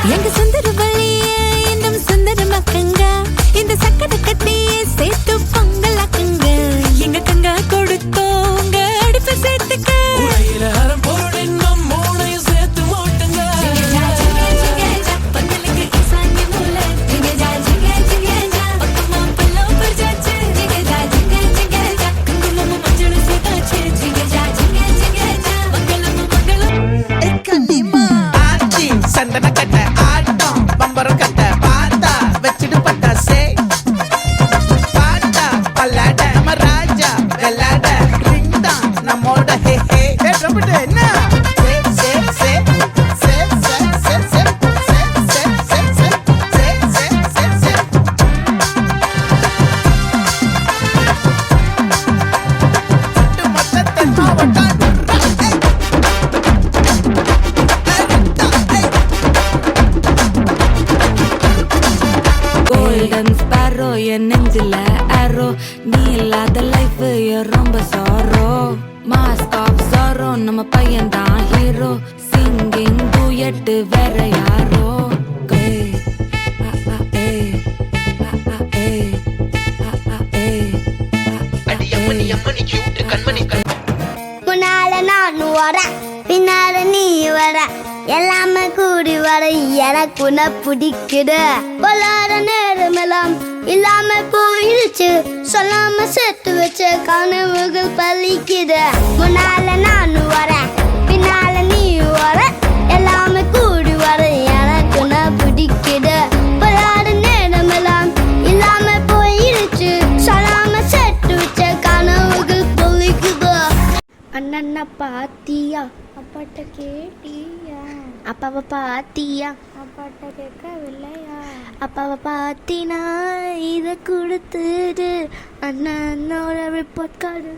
எங்க சுந்தர வழியே இன்னும் சுந்தரமாக்குங்க இந்த சக்கரை கட்டியே சேர்த்து பொங்கலாக்குங்க எங்க கங்க கொடுத்தோங்க அடுப்ப சேர்த்துக்க என் நெஞ்சில அரோ நீ இல்லாத லைஃப் ரொம்ப சாரோ மாஸ்க் ஆஃப் சாரோ நம்ம பையன் தான் ஹீரோ சிங்கிங் டூயட் வேற யாரோ முன்னால நான் வர பின்னால நீ வர எல்லாமே கூடி வர எனக்கு உன்னை பிடிக்குது பொல்லாத நேரமெல்லாம் இல்லாம போயிடுச்சு சொல்லாம சேர்த்து வச்ச கனவுகள் பலிக்குது முன்னால நான் வர பின்னால நீ வர எல்லாமே கூடி வர எனக்கு உன்னை பிடிக்குது பொல்லாத நேரமெல்லாம் இல்லாம போயிடுச்சு சொல்லாம சேர்த்து வச்ச கனவுகள் பலிக்குது அண்ணா பாத்தியா அப்பாட்ட கேட்டியா அப்பாவை பாத்தியா அப்பாட்ட கேட்கவில்லையா அப்பாவை பாத்தினா இதை கொடுத்துடு அண்ணனோட ரிப்போர்ட் கார்டு